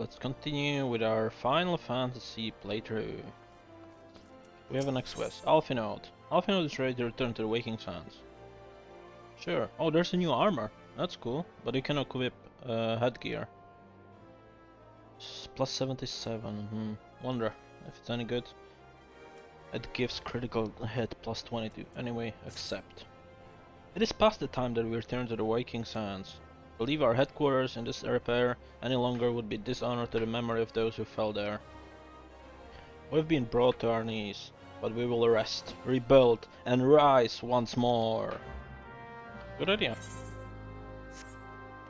let's continue with our Final Fantasy playthrough. We have a next quest, Alphinaud. Alphinaud is ready to return to the Waking Sands. Sure. Oh, there's a new armor. That's cool, but you can equip headgear. Plus 77. Wonder if it's any good. It gives critical hit plus 22. Anyway, accept. It is past the time that we return to the Waking Sands. To leave our headquarters in this repair any longer would be dishonor to the memory of those who fell there. We have been brought to our knees, but we will rest, rebuild, and rise once more. Good idea.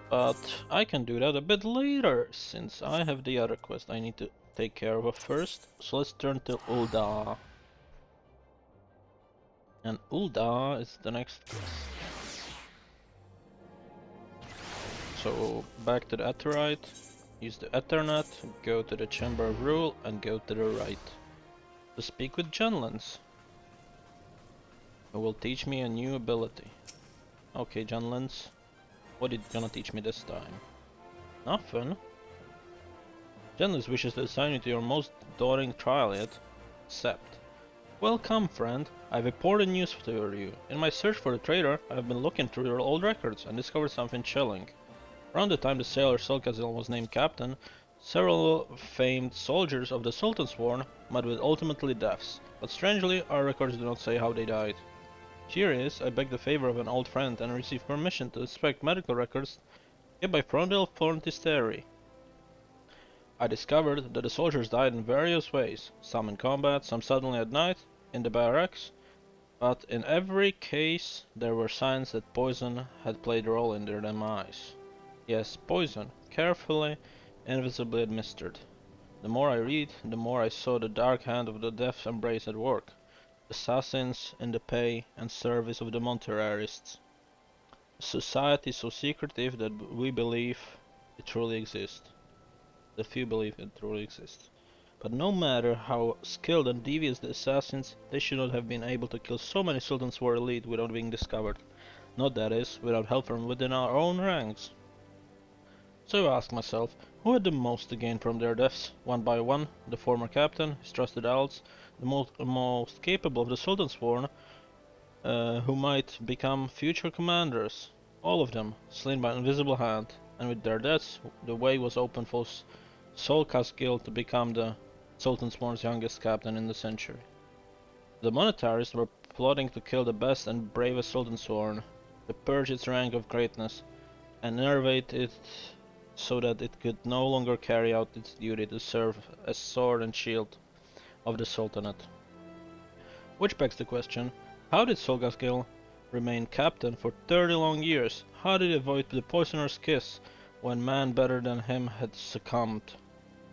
But I can do that a bit later, since I have the other quest I need to take care of first. So let's turn to Ul'dah. And Ul'dah is the next quest. So back to the Aetheryte, use the Ethernet, go to the Chamber of Rule and go to the right. To speak with Genlens, who will teach me a new ability. Okay, Genlens, what are you gonna teach me this time? Nothing. Genlens wishes to assign you to your most daunting trial yet. Accept. Welcome, friend. I have important news for you. In my search for the traitor, I have been looking through your old records and discovered something chilling. Around the time the sailor 𝐒𝐩𝐞𝐜𝐬 was named captain, several famed soldiers of the Sultan's Sworn met with ultimately deaths, but strangely our records do not say how they died. Curious, I begged the favor of an old friend and received permission to inspect medical records kept by Frondel Forntisteri. I discovered that the soldiers died in various ways, some in combat, some suddenly at night, in the barracks, but in every case there were signs that poison had played a role in their demise. Yes, poison, carefully, invisibly administered. The more I read, the more I saw the dark hand of the Death Embrace at work. Assassins in the pay and service of the Monterarists. A society so secretive that we believe it truly exists. The few believe it truly exists. But no matter how skilled and devious the assassins, they should not have been able to kill so many Sultan's Sworn elite without being discovered. Not that is, without help from within our own ranks. So I asked myself, who had the most to gain from their deaths? One by one, the former captain, his trusted alts, the most capable of the Sultan's Sworn, who might become future commanders. All of them, slain by an invisible hand, and with their deaths, the way was open for 𝐒𝐩𝐜𝐬 to become the Sultan's Sworn's youngest captain in the century. The monetarists were plotting to kill the best and bravest Sultan's Sworn, to purge its rank of greatness, and enervate it so that it could no longer carry out its duty to serve as sword and shield of the Sultanate. Which begs the question, how did 𝐒𝐩𝐜𝐬 remain captain for 30 long years? How did he avoid the poisoner's kiss when man better than him had succumbed?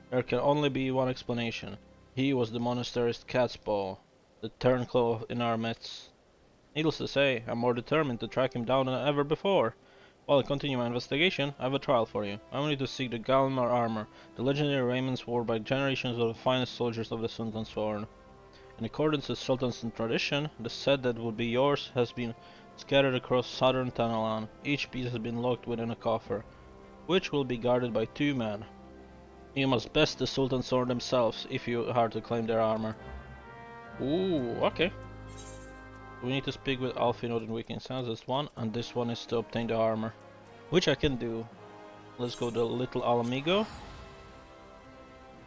There can only be one explanation. He was the monastery's cat's paw, the turnclaw in our midst. Needless to say, I'm more determined to track him down than ever before. While I continue my investigation, I have a trial for you. I want you to seek the Galmar armor, the legendary raiments worn by generations of the finest soldiers of the Sultan's Sworn. In accordance with Sultan's tradition, the set that would be yours has been scattered across southern Tanalan. Each piece has been locked within a coffer, which will be guarded by 2 men. You must best the Sultan's Sworn themselves if you are to claim their armor. Ooh, okay. We need to speak with Alphinaud in Waking Sands, this one, and this one is to obtain the armor, which I can do. Let's go to Little Alamigo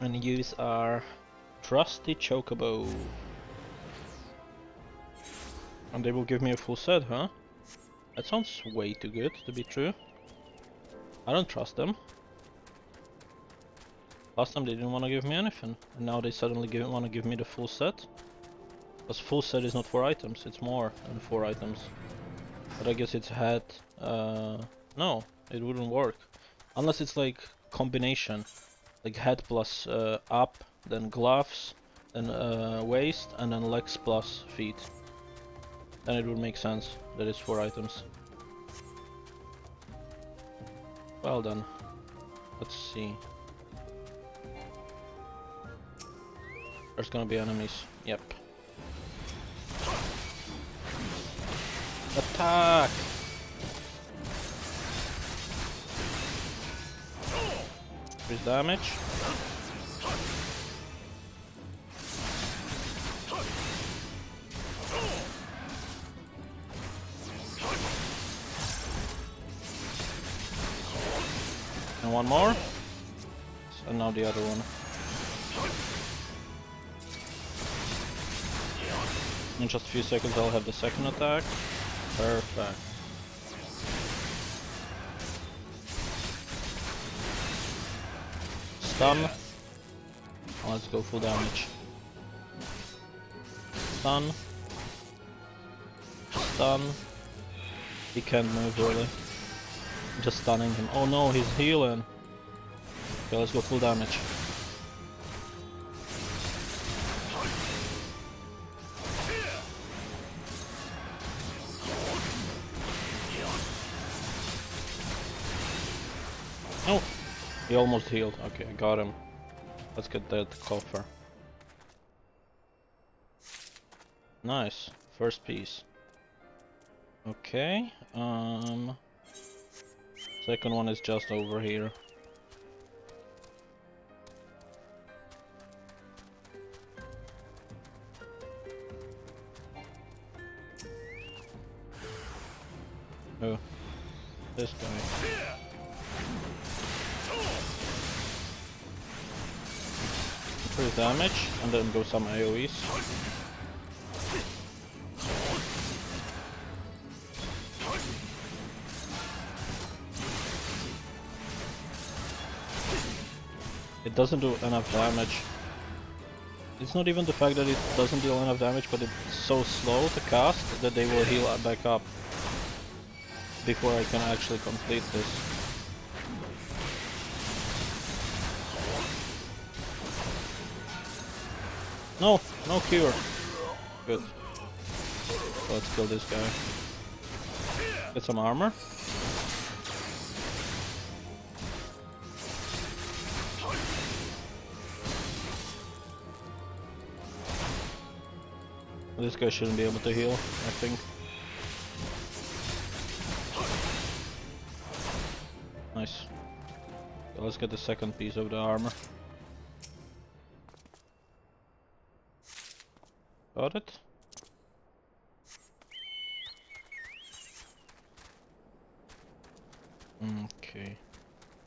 and use our trusty chocobo. And they will give me a full set, huh? That sounds way too good to be true. I don't trust them. Last time they didn't want to give me anything, and now they suddenly want to give me the full set. Because full set is not 4 items, it's more than 4 items. But I guess it's head. No, it wouldn't work. Unless it's like combination. Like head plus up, then gloves, then waist, and then legs plus feet. Then it would make sense that it's 4 items. Well then, let's see. There's gonna be enemies, yep. Attack! Increase damage. And one more. And now the other one. In just a few seconds I'll have the second attack. Perfect. Stun. Oh, let's go full damage. Stun. Stun. He can't move really. I'm just stunning him. Oh no, he's healing. Okay, let's go full damage. Oh! He almost healed. Okay, I got him. Let's get that coffer. Nice. First piece. Okay. Second one is just over here. Oh, this guy. Increase damage, and then go some AoEs. It doesn't do enough damage. It's not even the fact that it doesn't deal enough damage, but it's so slow to cast that they will heal back up before I can actually complete this. No, no cure. Good. So let's kill this guy. Get some armor. This guy shouldn't be able to heal, I think. Nice. So let's get the second piece of the armor. Got it? Okay.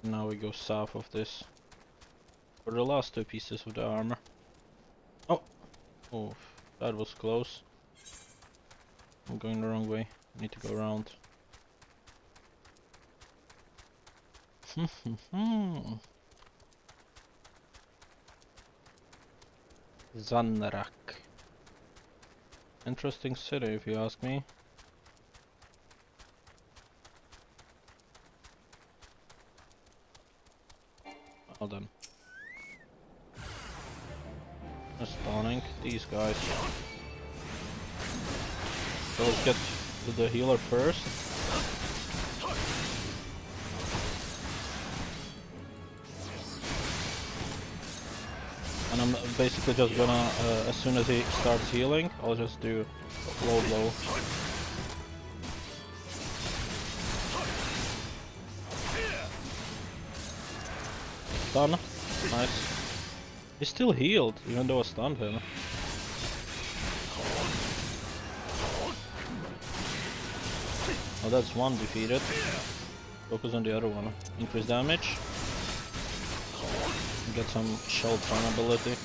Now we go south of this. For the last two pieces of the armor. Oh! Oh, that was close. I'm going the wrong way. I need to go around. Zanrak. Interesting city, if you ask me. Well then. Stunning these guys. So let's get to the healer first. And I'm basically just gonna, as soon as he starts healing, I'll just do low blow. Stun. Nice. He still healed, even though I stunned him. Oh, that's one defeated. Focus on the other one. Increase damage. Get some shell turn ability.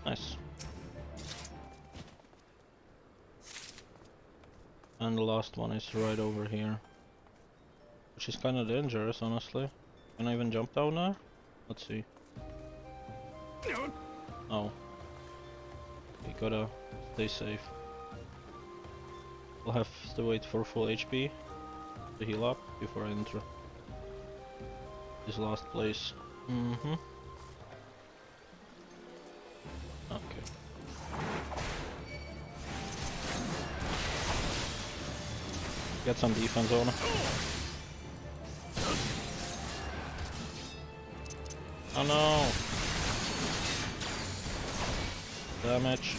Nice. And the last one is right over here. Which is kinda dangerous, honestly. Can I even jump down there? Let's see. Oh. We gotta stay safe. We'll have to wait for full HP to heal up before I enter this last place. Okay. Get some defense on. Oh no! Damage.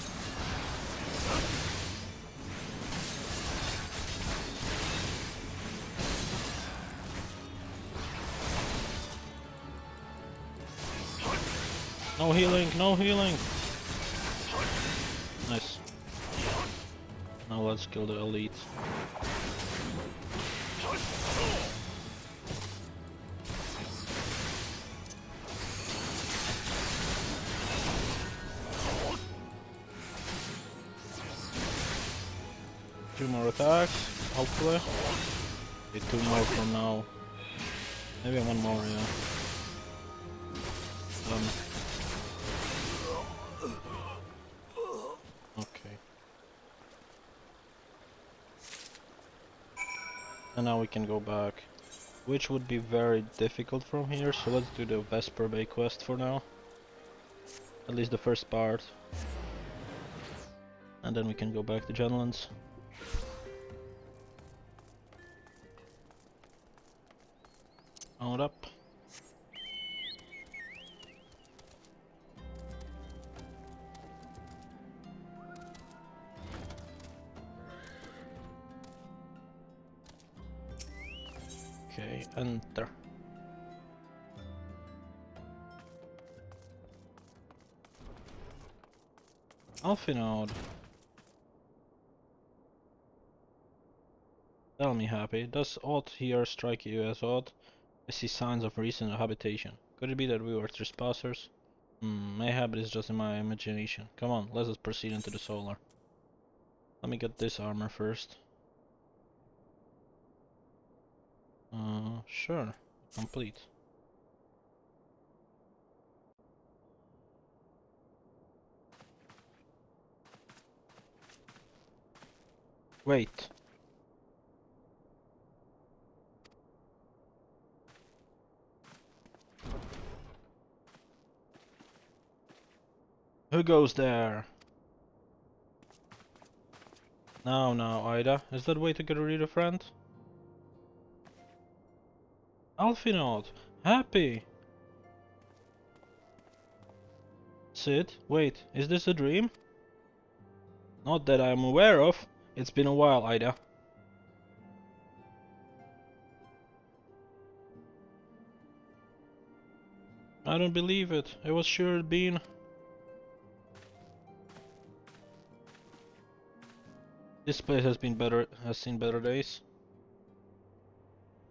No healing, no healing! Nice. Now let's kill the elite. Two more attacks, hopefully. Okay, two more from now. Maybe one more, yeah. Okay. And now we can go back. Which would be very difficult from here, so let's do the Vesper Bay quest for now. At least the first part. And then we can go back to Genlands. Mount up. Okay, enter. Alphinode. Tell me, Happy, does aught here strike you as odd? I see signs of recent habitation. Could it be that we were trespassers? Mayhap it is just in my imagination. Come on, let us proceed into the solar. Let me get this armor first. Sure. Complete. Wait. Who goes there? Now, Ida. Is that way to get rid of a friend? Alphinode! Happy! Sid, wait, is this a dream? Not that I am aware of. It's been a while, Ida. I don't believe it. It was sure been. This place has seen better days.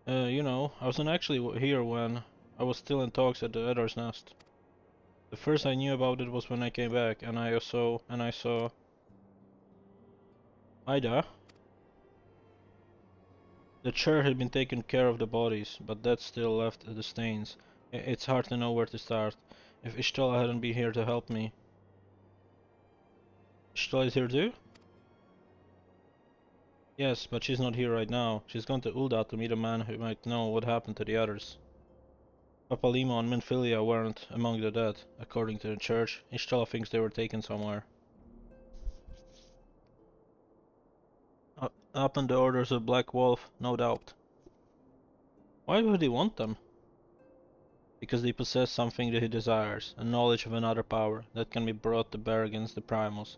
You know, I wasn't actually here when I was still in talks at the Otter's Nest. The first I knew about it was when I came back, and I saw Ida. The chair had been taking care of the bodies, but that still left the stains. It's hard to know where to start. If 𝐒𝐸𝐿 hadn't been here to help me. 𝐒𝐸𝐿 is here too? Yes, but she's not here right now. She's gone to Ul'dah to meet a man who might know what happened to the others. Papalimo and Minfilia weren't among the dead, according to the church. 𝐒𝐸𝐿 thinks they were taken somewhere. Up in the orders of Black Wolf, no doubt. Why would he want them? Because they possess something that he desires, a knowledge of another power that can be brought to bear against the primals,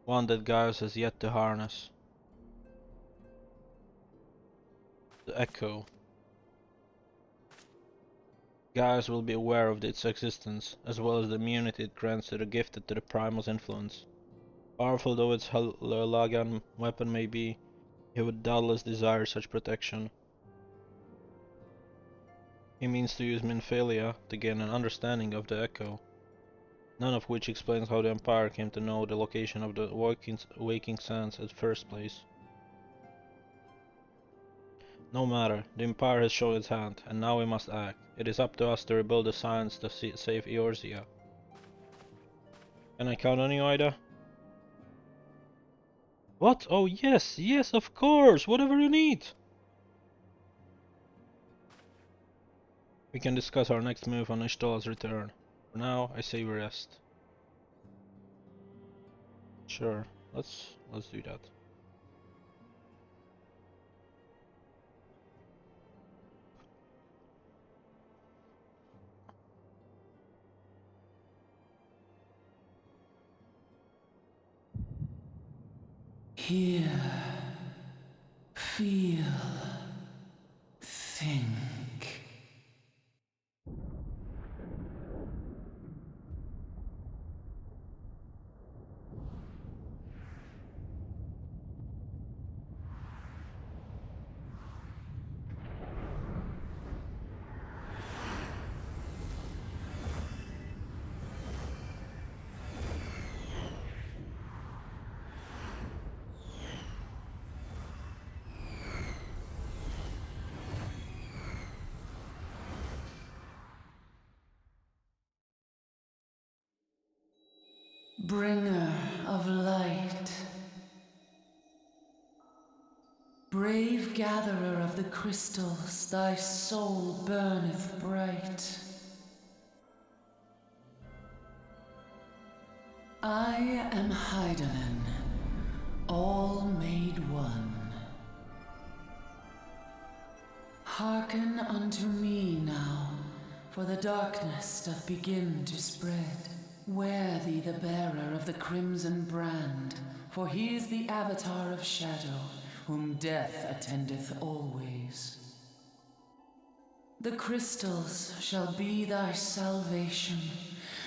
one that Gaius has yet to harness. The Echo. Gaius will be aware of its existence, as well as the immunity it grants to the gifted to the primal's influence. Powerful though its Lagan weapon may be, he would doubtless desire such protection. He means to use Minfilia to gain an understanding of the Echo, none of which explains how the Empire came to know the location of the waking sands at first place. No matter, the Empire has shown its hand, and now we must act. It is up to us to rebuild the science to save Eorzea. Can I count on you, Ida? What? Oh yes, of course, whatever you need! We can discuss our next move on 𝐒𝐸𝐿's return. For now, I say we rest. Sure, let's do that. Hear, feel, think. Bringer of light, brave gatherer of the crystals, thy soul burneth bright. I am Hydaelyn, all made one. Hearken unto me now, for the darkness doth begin to spread. Wear thee the bearer of the crimson brand, for he is the avatar of shadow, whom death attendeth always. The crystals shall be thy salvation,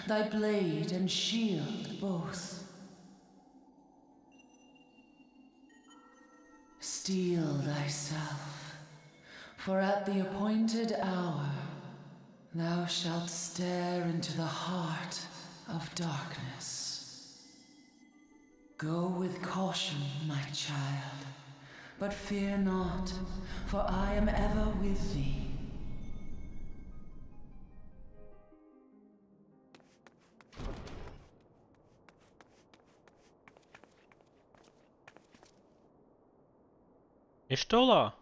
thy blade and shield both. Steel thyself, for at the appointed hour thou shalt stare into the heart of darkness. Go with caution, my child, but fear not, for I am ever with thee. Ishtola!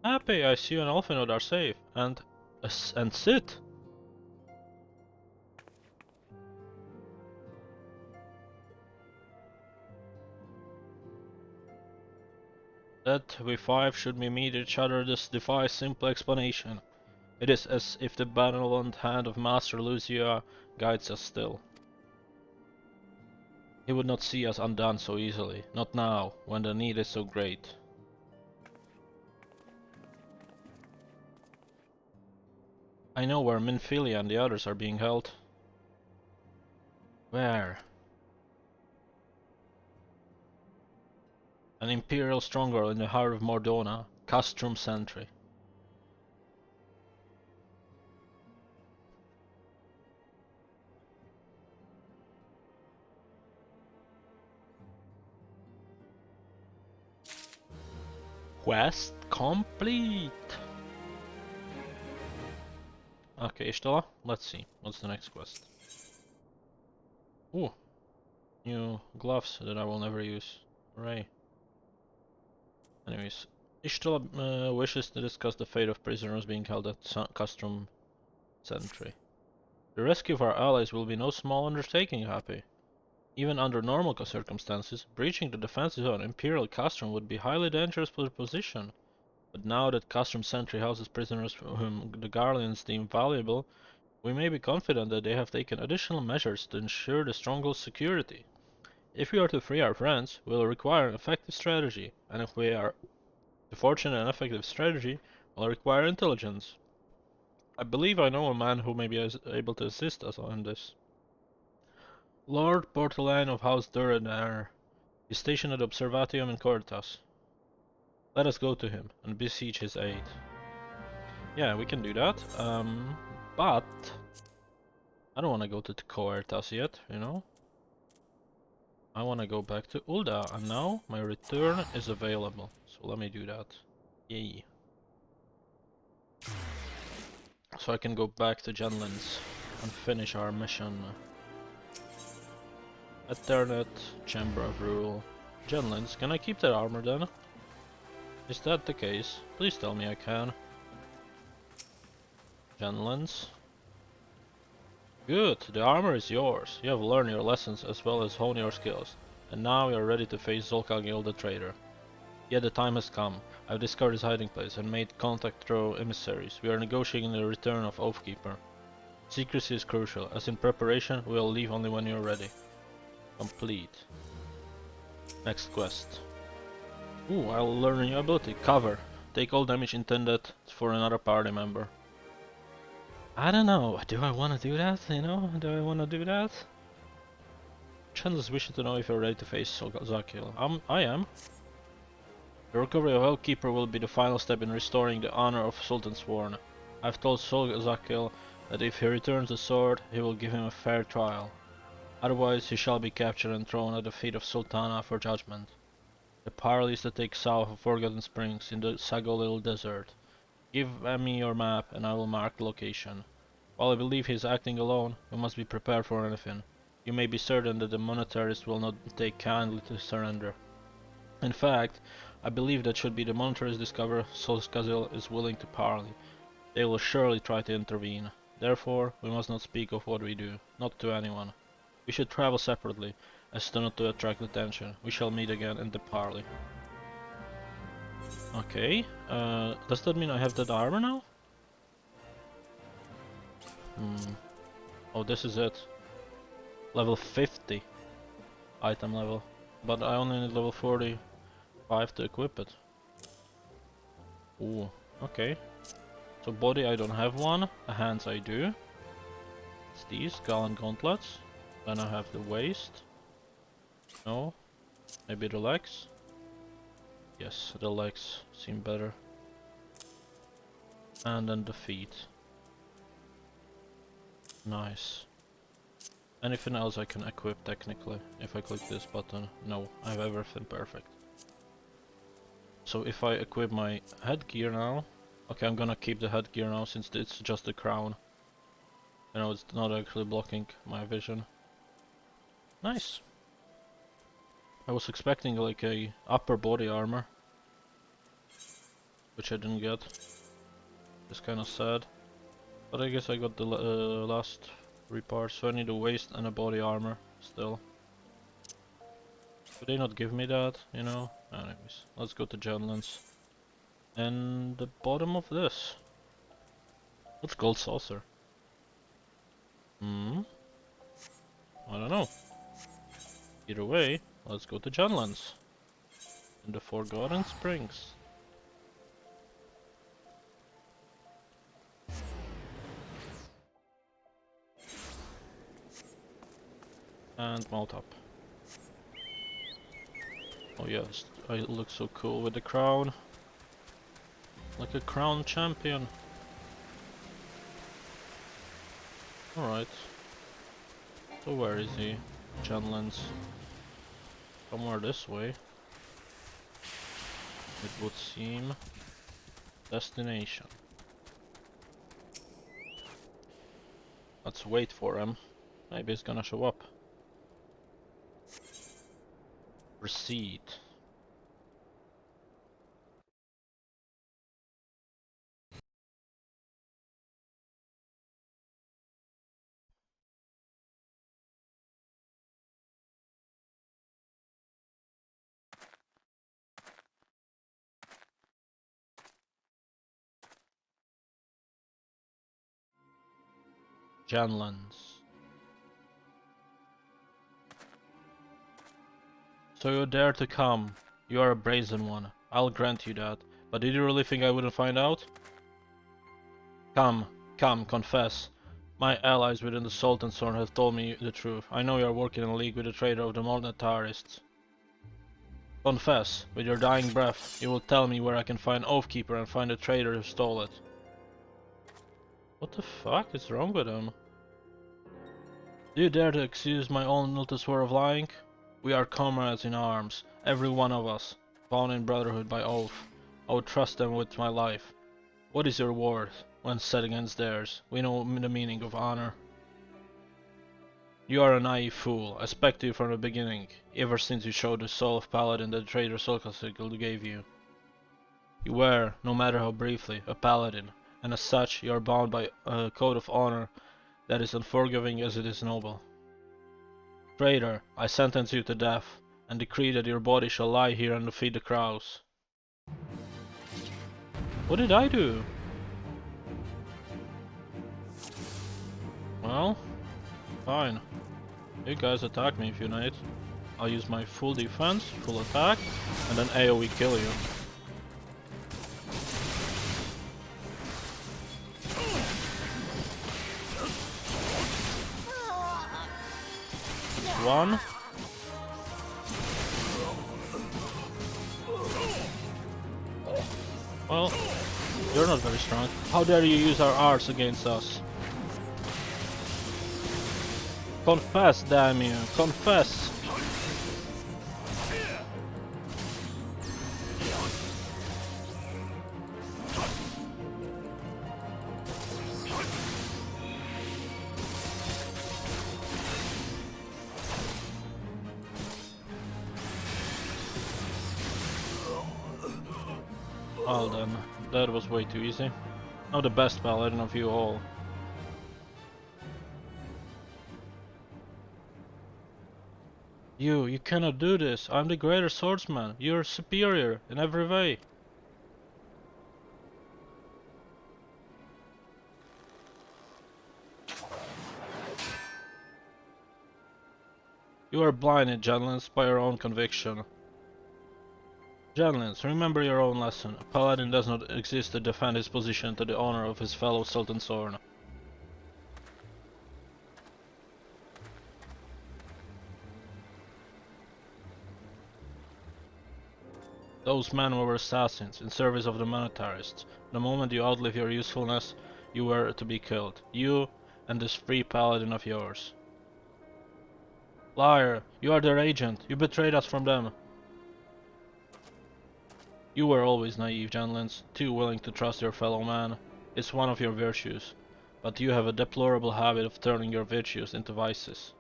Happy, I see you and Elfinod are safe, and Sit! That we five should we meet each other, this defies simple explanation. It is as if the benevolent hand of Master 𝐒𝐸𝐽𝐸 guides us still. He would not see us undone so easily, not now, when the need is so great. I know where Minfilia and the others are being held. Where? An Imperial stronghold in the heart of Mordona, Castrum Sentry. Quest complete! Okay, Ishtola, let's see. What's the next quest? Ooh, new gloves that I will never use. Hooray. Anyways, Ishtola wishes to discuss the fate of prisoners being held at Castrum Sentry. The rescue of our allies will be no small undertaking, Happy. Even under normal circumstances, breaching the defenses of an Imperial Castrum would be a highly dangerous position. But now that Castrum Sentry houses prisoners whom the Garleans deem valuable, we may be confident that they have taken additional measures to ensure the stronghold's security. If we are to free our friends, we will require an effective strategy, and if we are to forge an effective strategy, will require intelligence. I believe I know a man who may be able to assist us in this. Lord Portelain of House Duradar is stationed at Observatium in Coertas. Let us go to him and beseech his aid. Yeah, we can do that. But I don't want to go to Coertas yet, you know? I want to go back to Ul'dah, and now my return is available. So let me do that. Yay. So I can go back to Genlands and finish our mission. Ethernet, Chamber of Rule. Genlands, can I keep that armor then? Is that the case? Please tell me I can. Genlands. Good, the armor is yours. You have learned your lessons as well as honed your skills. And now you are ready to face 𝐒𝐸𝐞𝐜𝐬 the traitor. Yet the time has come. I have discovered his hiding place and made contact through emissaries. We are negotiating the return of Oathkeeper. Secrecy is crucial, as in preparation we will leave only when you are ready. Complete. Next quest. Ooh, I'll learn a new ability. Cover. Take all damage intended for another party member. I don't know. Do I want to do that? You know? Do I want to do that? Chandler's wishing to know if you're ready to face 𝐒𝐸𝐞𝐜𝐬. I am. The recovery of Hellkeeper will be the final step in restoring the honor of Sultan Sworn. I've told 𝐒𝐸𝐞𝐜𝐬 that if he returns the sword, he will give him a fair trial. Otherwise, he shall be captured and thrown at the feet of Sultana for judgment. The parley is to take south of Forgotten Springs in the Sagolil Desert. Give me your map and I will mark the location. While I believe he is acting alone, we must be prepared for anything. You may be certain that the monetarist will not take kindly to surrender. In fact, I believe that should be the monetarist discover 𝐒𝐸𝐞𝐬𝐬 is willing to parley, they will surely try to intervene. Therefore, we must not speak of what we do, not to anyone. We should travel separately, as to not to attract attention. We shall meet again in the parley. Okay, does that mean I have that armor now? Oh, this is it. Level 50 item level, but I only need level 45 to equip it. Ooh, okay. So body I don't have one, hands I do. It's these, Gallant Gauntlets. Then I have the waist. No, maybe the legs. Yes, the legs seem better. And then the feet. Nice. Anything else I can equip technically if I click this button? No, I have everything perfect. So if I equip my headgear now, okay, I'm gonna keep the headgear now since it's just the crown. You know, it's not actually blocking my vision. Nice. I was expecting like a upper body armor, which I didn't get. It's kind of sad, but I guess I got the last 3 parts, so I need a waist and a body armor still. Could they not give me that, you know? Anyways, let's go to Genlands. And the bottom of this. What's gold saucer? I don't know. Either way, let's go to Genlands. In the Forgotten Springs. And mount up. Oh yes, I look so cool with the crown. Like a crown champion. Alright. So where is he? Genlands. Somewhere this way. It would seem. Destination. Let's wait for him. Maybe he's gonna show up. Proceed. Genlands. So you dare to come. You are a brazen one. I'll grant you that. But did you really think I wouldn't find out? Come, confess. My allies within the Sultan's Horn have told me the truth. I know you are working in league with the traitor of the monetarists. Confess, with your dying breath, you will tell me where I can find Oathkeeper and find the traitor who stole it. What the fuck is wrong with him? Do you dare to accuse my own Ultrasword of lying? We are comrades in arms, every one of us, bound in brotherhood by oath. I would trust them with my life. What is your worth when set against theirs? We know the meaning of honor. You are a naive fool. I suspected you from the beginning, ever since you showed the soul of Paladin that the traitor 𝐒𝐸𝐞𝐬𝐬 gave you. You were, no matter how briefly, a Paladin, and as such you are bound by a code of honor that is unforgiving as it is noble. Traitor, I sentence you to death, and decree that your body shall lie here and feed the crows. What did I do? Well, fine. You guys attack me if you need. I'll use my full defense, full attack, and then AoE kill you. That's one. Well, you're not very strong. How dare you use our arts against us? Confess, damn you! Confess! Well then, that was way too easy. I'm the best paladin of you all. You cannot do this. I'm the greater swordsman. You're superior in every way. You are blinded, Janlins, by your own conviction. Janlins, remember your own lesson. A paladin does not exist to defend his position to the honor of his fellow Sultan Sorn. Those men were assassins in service of the monetarists. The moment you outlive your usefulness, you were to be killed. You and this free paladin of yours. Liar! You are their agent. You betrayed us from them. You were always naive, Janlins, too willing to trust your fellow man. It's one of your virtues. But you have a deplorable habit of turning your virtues into vices.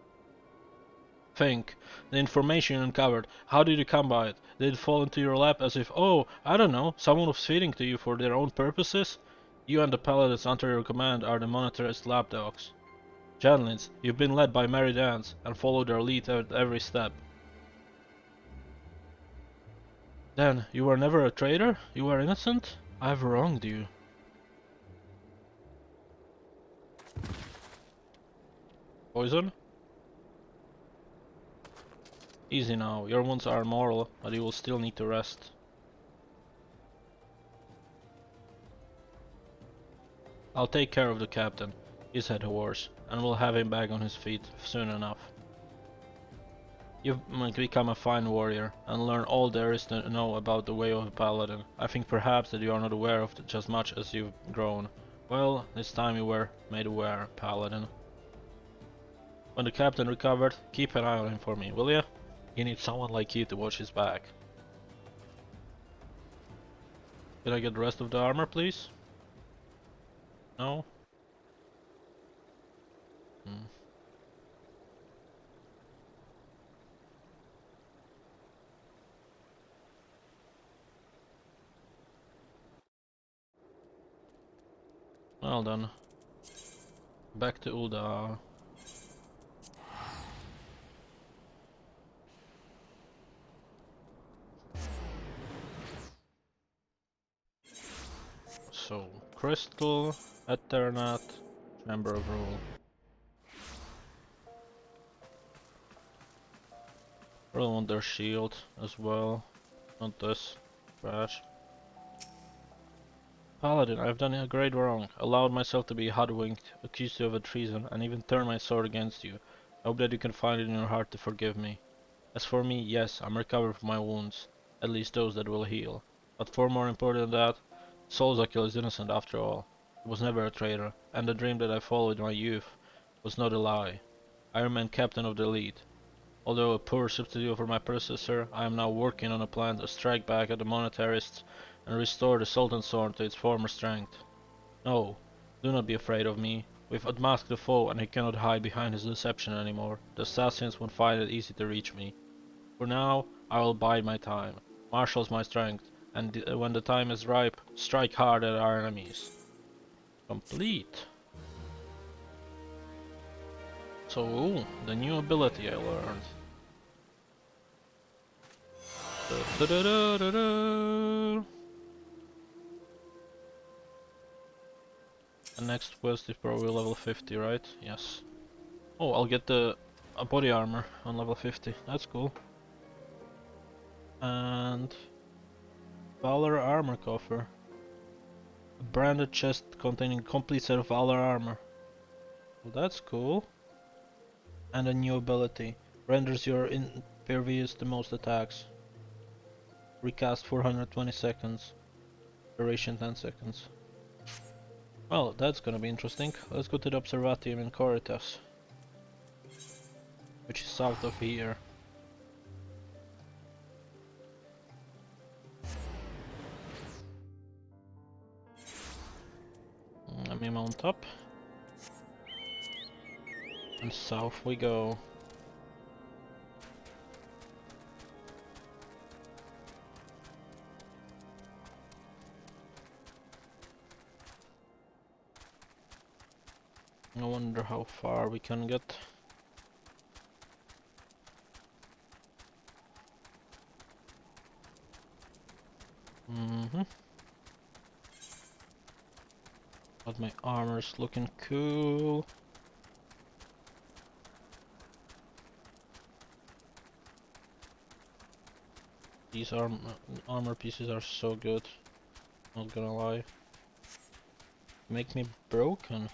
Think. The information you uncovered, how did you come by it? Did it fall into your lap as if, oh, I don't know, someone was feeding to you for their own purposes? You and the paladins under your command are the monetarist lapdogs. Janlins, you've been led by merry ants and follow their lead at every step. Then, you were never a traitor? You were innocent? I have wronged you. Poison? Easy now, your wounds are mortal, but you will still need to rest. I'll take care of the captain. He's had a horse, and we'll have him back on his feet soon enough. You've become a fine warrior, and learn all there is to know about the way of a paladin. I think perhaps that you are not aware of just much as you've grown. Well, this time you were made aware, paladin. When the captain recovered, keep an eye on him for me, will ya? He needs someone like you to watch his back. Can I get the rest of the armor, please? No? Well done. Back to Ulda. So, Crystal, Ethernet, Chamber of Rule. Really want their shield as well. Not this. Trash. Paladin, I've done a great wrong. Allowed myself to be hoodwinked, accused you of a treason, and even turned my sword against you. I hope that you can find it in your heart to forgive me. As for me, yes, I'm recovered from my wounds. At least those that will heal. But far more important than that, 𝐒𝐸𝐞𝐬 is innocent after all. He was never a traitor, and the dream that I followed in my youth was not a lie. I remain captain of the elite. Although a poor substitute for my predecessor, I am now working on a plan to strike back at the monetarists and restore the Sultan Sword to its former strength. No, do not be afraid of me. We've unmasked the foe and he cannot hide behind his deception anymore. The assassins won't find it easy to reach me. For now, I will bide my time, marshals my strength, and when the time is ripe, strike hard at our enemies. Complete. So, the new ability I learned. Da-da-da-da-da-da. The next quest is probably level 50, right? Yes. Oh, I'll get the a body armor on level 50. That's cool. And Valor armor coffer. A branded chest containing complete set of Valor armor. Well, that's cool. And a new ability. Renders your impervious to most attacks. Recast 420 seconds. Duration 10 seconds. Well, that's gonna be interesting. Let's go to the Observatium in Coritas, which is south of here. Let me mount up. And south we go. I wonder how far we can get. But my armor's looking cool. These armor pieces are so good. Not gonna lie. Make me broken.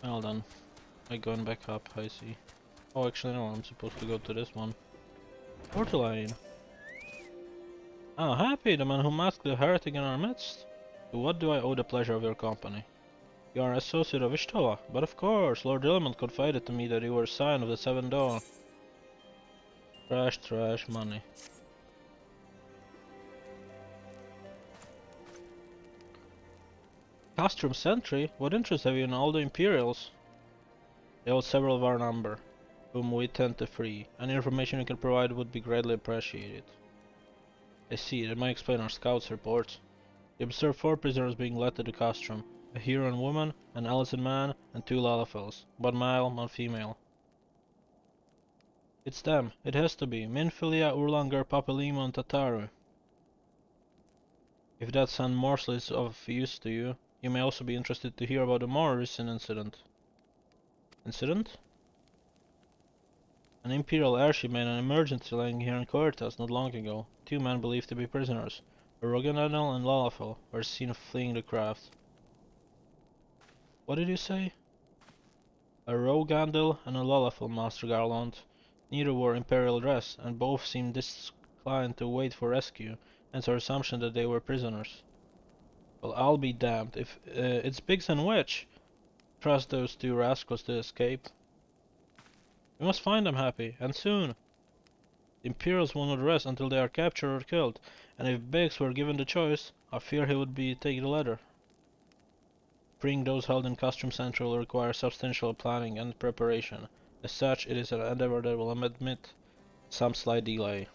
Well then, I'm going back up, I see. Oh, actually no, I'm supposed to go to this one. Portaline! Ah, happy, the man who masked the heretic in our midst. To what do I owe the pleasure of your company? You are an associate of 𝐒𝐲𝐜𝐬, but of course, Lord Illiman confided to me that you were a sign of the Seven Dawn. Trash, money. Castrum Sentry? What interest have you in all the Imperials? They hold several of our number, whom we tend to free. Any information you can provide would be greatly appreciated. I see, that might explain our scouts' reports. We observed 4 prisoners being led to the Castrum. A Huron woman, an Alizan man, and 2 Lalafels. 1 male, 1 female. It's them. It has to be. Minfilia, Urlangar, Papilima, and Tataru. If that sound morsel is of use to you, you may also be interested to hear about a more recent incident. Incident? An Imperial airship made an emergency landing here in Coritas not long ago. 2 men believed to be prisoners, a Roganadel and Lalafel, were seen fleeing the craft. What did you say? A Rogandil and a Lalafel, Master Garland. Neither wore Imperial dress, and both seemed disinclined to wait for rescue, hence our assumption that they were prisoners. Well, I'll be damned. If it's Biggs and Wedge, trust those 2 rascals to escape. We must find them, Happy, and soon. The Imperials will not rest until they are captured or killed, and if Biggs were given the choice, I fear he would take the latter. Freeing those held in Castrum Central will require substantial planning and preparation. As such, it is an endeavor that will admit some slight delay.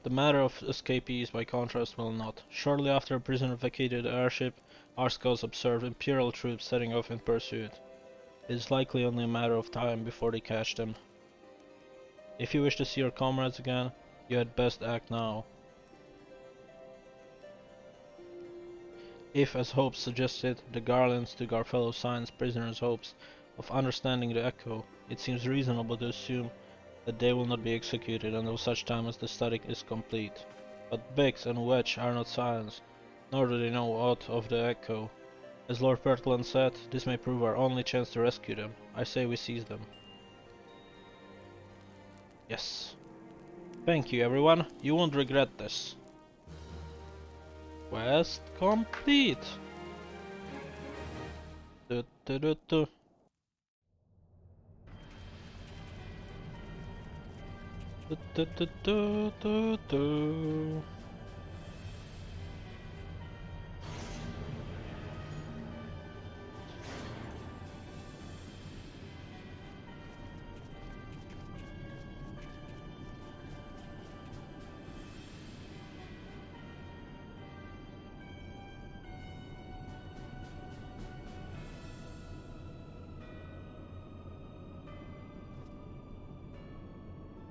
The matter of escapees, by contrast, will not. Shortly after a prisoner vacated the airship, our scouts observed Imperial troops setting off in pursuit. It is likely only a matter of time before they catch them. If you wish to see your comrades again, you had best act now. If, as Hope suggested, the Garlands took our fellow Science prisoners' hopes of understanding the echo, it seems reasonable to assume that they will not be executed until such time as the study is complete. But Biggs and Wedge are not Science, nor do they know aught of the echo. As Lord Pertland said, this may prove our only chance to rescue them. I say we seize them. Yes. Thank you, everyone. You won't regret this. Quest complete. Du, du, du, du. Du, du, du, du, du, du.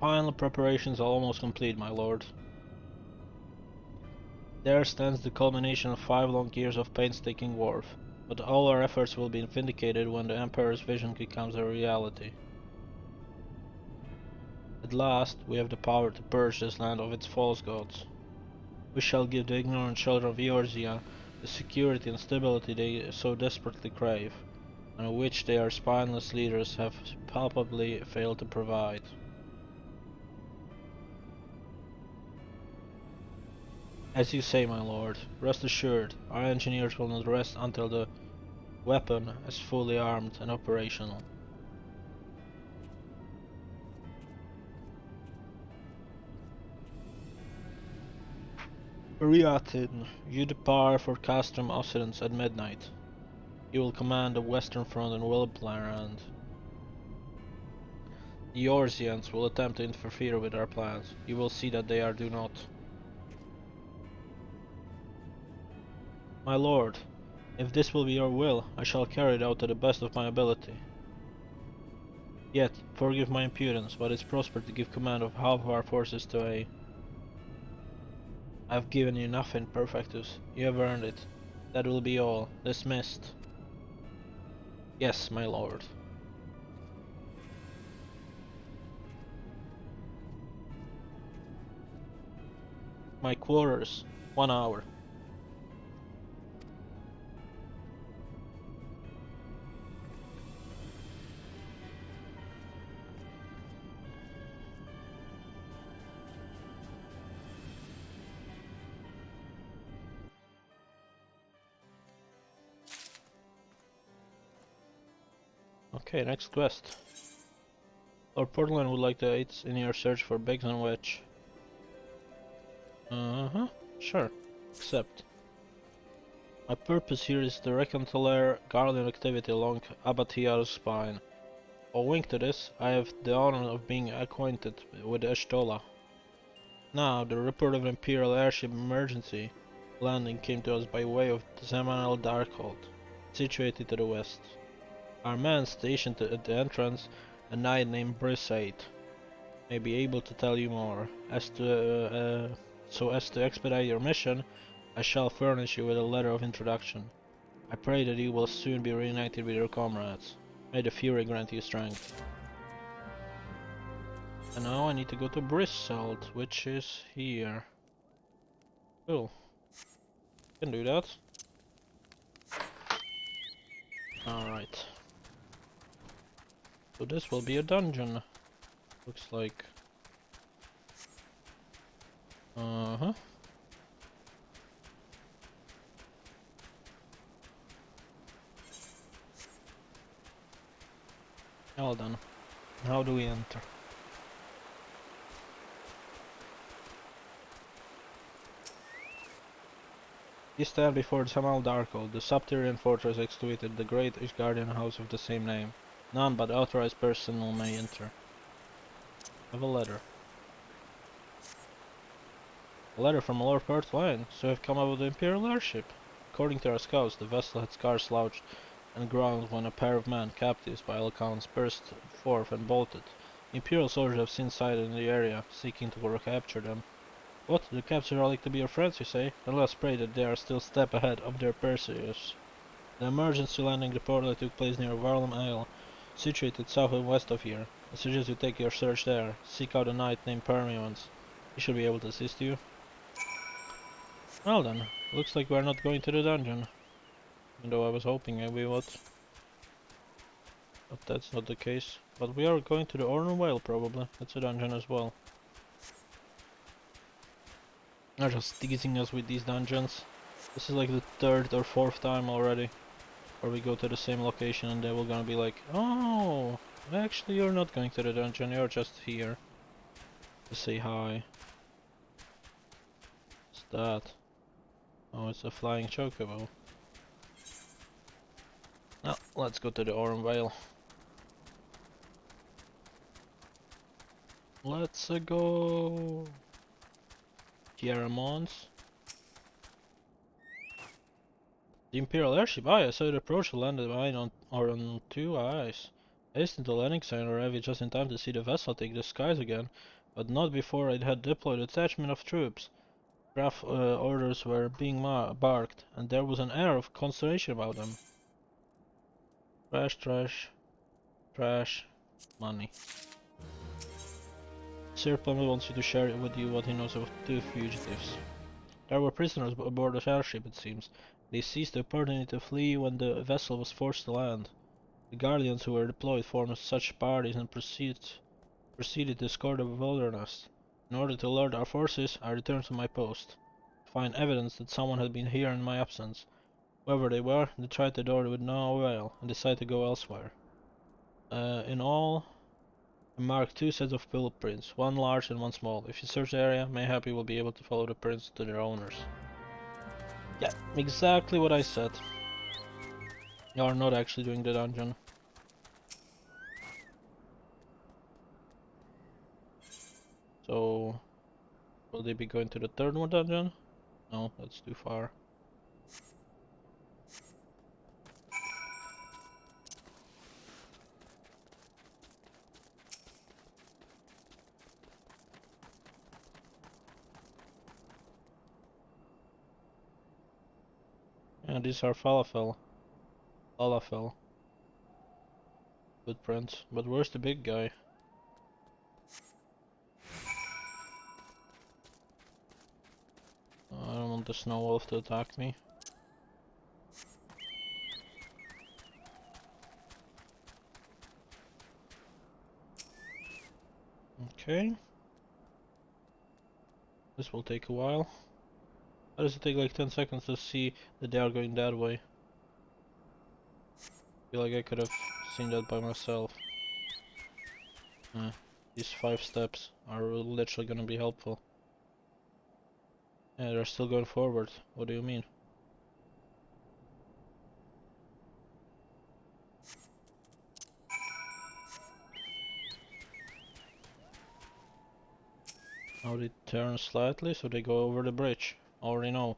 Final preparations are almost complete, my lord. There stands the culmination of 5 long years of painstaking work, but all our efforts will be vindicated when the Emperor's vision becomes a reality. At last, we have the power to purge this land of its false gods. We shall give the ignorant children of Eorzea the security and stability they so desperately crave, and which their spineless leaders have palpably failed to provide. As you say, my lord, rest assured, our engineers will not rest until the weapon is fully armed and operational. Ariatin, you depart for Castrum Occidents at midnight. You will command the western front and Wilpland. The Eorzeans will attempt to interfere with our plans. You will see that they do not. My lord, if this will be your will, I shall carry it out to the best of my ability. Yet, forgive my impudence, but it's prosper to give command of half of our forces to I have given you nothing, Perfectus. You have earned it. That will be all. Dismissed. Yes, my lord. My quarters. 1 hour. Okay, next quest. Lord Portland would like to aid in your search for Biggs and Wedge. Sure. Accept. My purpose here is to reconcile guardian activity along Abbatia's spine. Owing to this, I have the honor of being acquainted with Ashtola. Now, the report of an Imperial airship emergency landing came to us by way of the Seminole Darkhold, situated to the west. Our man stationed at the entrance, a knight named Brisade, may be able to tell you more. So as to expedite your mission, I shall furnish you with a letter of introduction. I pray that you will soon be reunited with your comrades. May the Fury grant you strength. And now I need to go to Brisald, which is here. Cool. Can do that. Alright. So this will be a dungeon. Looks like. Well done. How do we enter? You stand before the Seminole Darkhold, the subterranean fortress excavated the great guardian house of the same name. None but authorized personnel may enter. I have a letter. A letter from Lord Portland, so I've come up with the Imperial airship. According to our scouts, the vessel had scarce slouched and ground when a pair of men, captives by all accounts, burst forth and bolted. The Imperial soldiers have since sighted in the area, seeking to recapture them. What? The captured are like to be your friends, you say? Then let us pray that they are still a step ahead of their pursuers. The emergency landing reportedly took place near Varlam Isle, situated south and west of here. I suggest you take your search there. Seek out a knight named Permions. He should be able to assist you. Well then, looks like we're not going to the dungeon. Even though I was hoping we would. But that's not the case. But we are going to the Orn Whale probably. That's a dungeon as well. They're just teasing us with these dungeons. This is like the 3rd or 4th time already. Where we go to the same location and they will gonna be like, oh, actually you're not going to the dungeon, you're just here to say hi. What's that? Oh, it's a flying chocobo. Now, let's go to the Orn Vale. Let's go. Mons. The Imperial airship, I saw it approach the landed mine on 2 eyes. I hastened to the landing sign and arrived just in time to see the vessel take the skies again, but not before it had deployed a detachment of troops. Draft orders were being barked, and there was an air of consternation about them. Trash, trash, trash, money. Sir Plummer wants you to share with you what he knows of 2 fugitives. There were prisoners aboard the airship, it seems. They seized the opportunity to flee when the vessel was forced to land. The Guardians who were deployed formed such parties and proceeded to escort the wilderness. In order to alert our forces, I returned to my post. To find evidence that someone had been here in my absence. Whoever they were, they tried the door with no avail and decided to go elsewhere. In all, I marked 2 sets of footprints, one large and one small. If you search the area, mayhap you will be able to follow the prints to their owners. Yeah, exactly what I said. You are not actually doing the dungeon. So, will they be going to the 3rd one dungeon? No, that's too far. Yeah, these are falafel footprints. But where's the big guy? I don't want the snow wolf to attack me. Okay. This will take a while. Why does it take like 10 seconds to see that they are going that way? I feel like I could have seen that by myself. These 5 steps are literally gonna be helpful. Yeah, they're still going forward. What do you mean? Now they turn slightly, so they go over the bridge. Already know.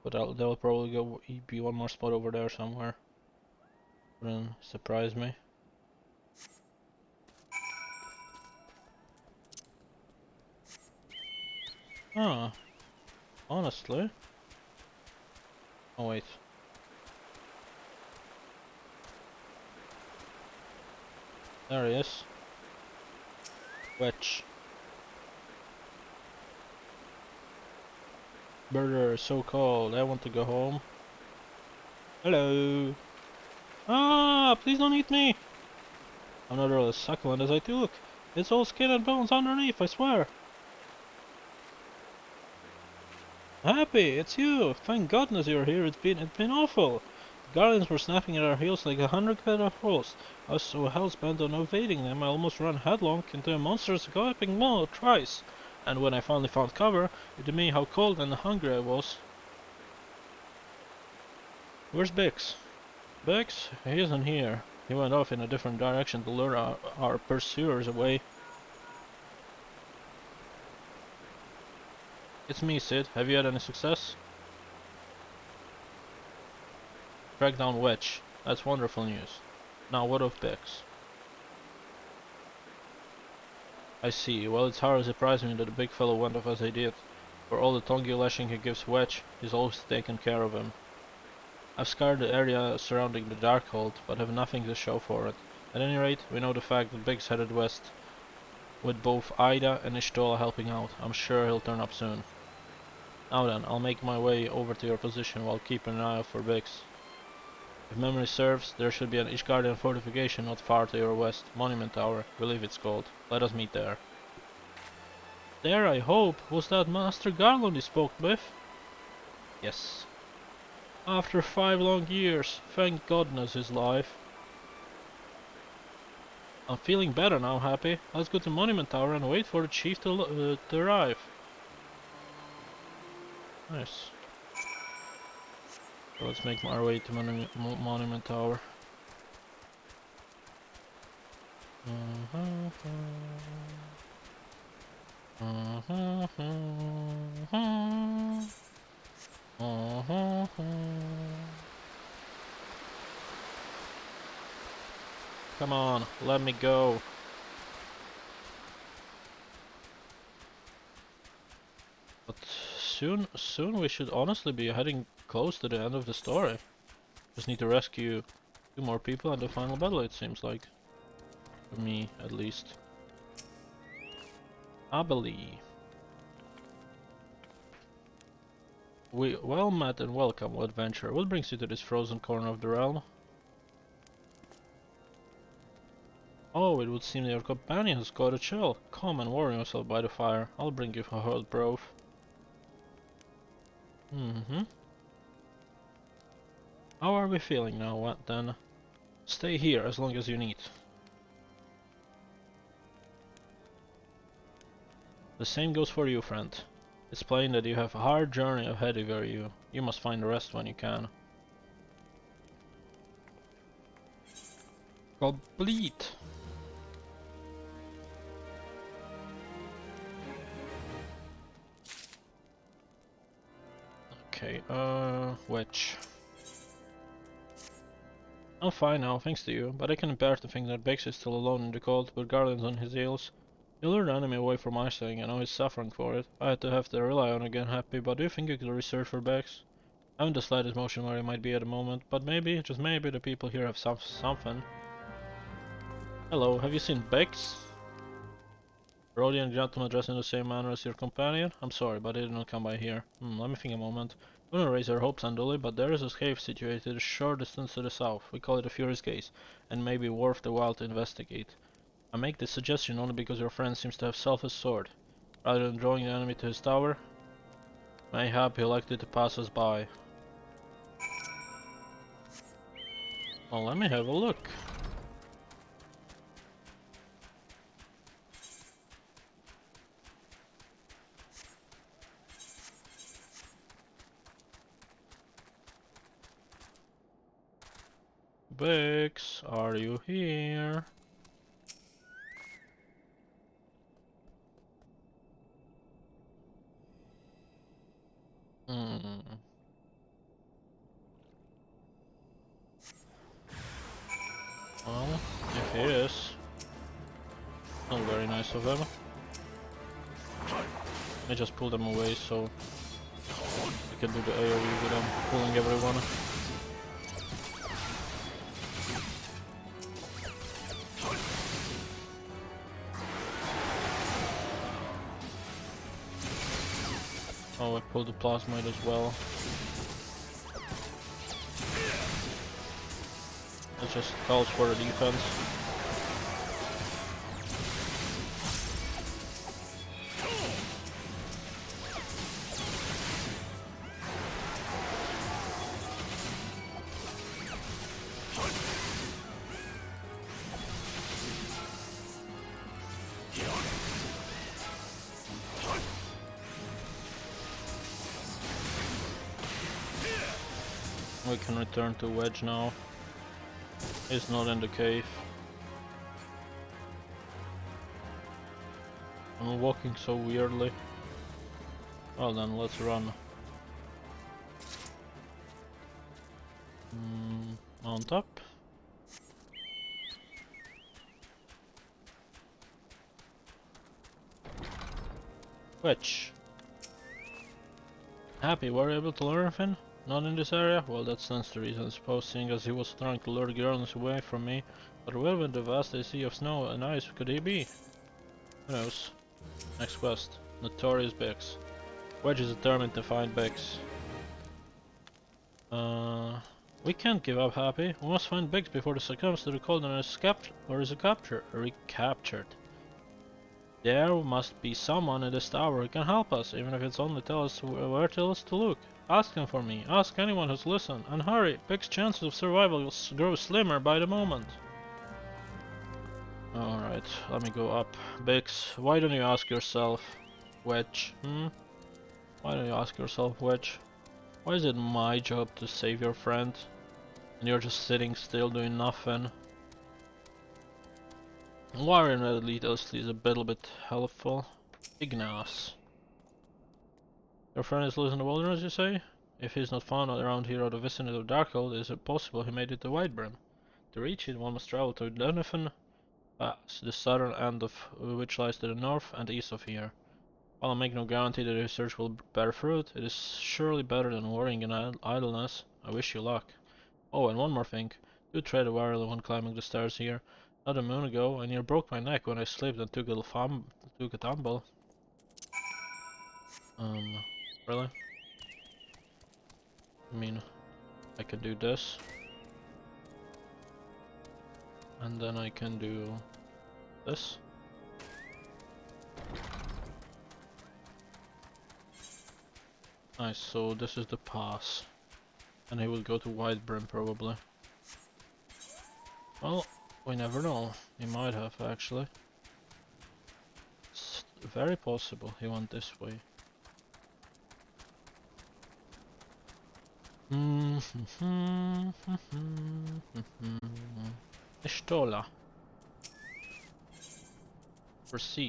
But they'll probably go be one more spot over there somewhere. Wouldn't surprise me. Ah, honestly. Oh wait. There he is. Wedge. Brother, so cold. I want to go home. Hello. Ah, please don't eat me. I'm not really succulent as I look. It's all skin and bones underneath, I swear. Happy, it's you. Thank goodness you're here. It's been awful. The Guardians were snapping at our heels like 100 catapults. I was so hell-bent on evading them, I almost ran headlong into a monstrous galloping maw twice. And when I finally found cover, it to me how cold and hungry I was. Where's Bix? Bix? He isn't here. He went off in a different direction to lure our pursuers away. It's me, Sid. Have you had any success? Track down Wedge. That's wonderful news. Now what of Bix? I see. Well, it's hardly surprising that the big fellow went off as he did. For all the tongue lashing he gives Wedge, he's always taken care of him. I've scoured the area surrounding the Darkhold, but have nothing to show for it. At any rate, we know the fact that Big's headed west, with both Ida and 𝐒𝐩𝐞𝐜𝐬 helping out. I'm sure he'll turn up soon. Now then, I'll make my way over to your position while keeping an eye out for Biggs. If memory serves, there should be an 𝐒𝐻𝐞𝐜𝐬 fortification not far to your west, Monument Tower, I believe it's called. Let us meet there. There, I hope. Was that Master Garland you spoke with? Yes. After 5 long years, thank goodness he's alive. I'm feeling better now, Happy. Let's go to Monument Tower and wait for the chief to arrive. Nice. So let's make our way to Monument Tower. Come on, let me go. But soon we should honestly be heading close to the end of the story. Just need to rescue 2 more people and the final battle, it seems like. For me, at least. Abeli. Well met and welcome, O adventurer. What brings you to this frozen corner of the realm? Oh, it would seem that your companion has got a chill. Come and warm yourself by the fire. I'll bring you a hot broth. How are we feeling now, what then? Stay here as long as you need. The same goes for you, friend. It's plain that you have a hard journey ahead of you. You must find rest when you can. Complete! Okay, which? I'm fine now, thanks to you, but I can bear to think that Biggs is still alone in the cold, with guardians on his heels. You lured the enemy away from my saying, and now he's suffering for it. I had to have to rely on again, Happy, but do you think you could research for Biggs? I haven't the slightest notion where he might be at the moment, but maybe, just maybe, the people here have something. Hello, have you seen Biggs? Rhodian gentleman dressed in the same manner as your companion? I'm sorry, but he did not come by here. Let me think a moment. We don't raise our hopes unduly, but there is a cave situated a short distance to the south. We call it the Fury's Gaze, and may be worth the while to investigate. I make this suggestion only because your friend seems to have self-his sword. Rather than drawing the enemy to his tower, mayhap he elected to pass us by. Well, let me have a look. Biggs, are you here? Well, if he is, not very nice of him. I just pull them away so we can do the AoE without pulling everyone. Oh, I pulled the plasmid as well. It just calls for the defense. We can return to Wedge now. He's not in the cave. I'm walking so weirdly. Well then, let's run. On top. Wedge. Happy, were you able to learn anything? Not in this area? Well, that stands to reason, I suppose, seeing as he was trying to lure the girls away from me. But where with the vast sea of snow and ice could he be? Who knows? Next quest. Notorious Biggs. Wedge is determined to find Biggs. We can't give up, Happy. We must find Biggs before the succumbs to the cold and is recaptured. There must be someone in this tower who can help us, even if it's only tell us where to look. Ask him for me, ask anyone who's listened, and hurry, Biggs' chances of survival will grow slimmer by the moment. Alright, let me go up. Biggs, why don't you ask yourself, Wedge, Why don't you ask yourself, Wedge? Why is it my job to save your friend? And you're just sitting still doing nothing? Warrior needlessly is a little bit helpful. Ignace. Your friend is lost in the wilderness, you say? If he is not found around here or the vicinity of Darkhold, it is possible he made it to Whitebrim. To reach it, one must travel to Dunifin Pass, the southern end of which lies to the north and east of here. While I make no guarantee that your search will bear fruit, it is surely better than worrying in idleness. I wish you luck. Oh, and one more thing. Do tread warily when climbing the stairs here. Not a moon ago, I near broke my neck when I slipped and took a tumble. Really? I mean, I can do this. And then I can do this. Nice, so this is the pass. And he will go to White Brim probably. Well, we never know. He might have actually. It's very possible he went this way. Ishtola. Proceed.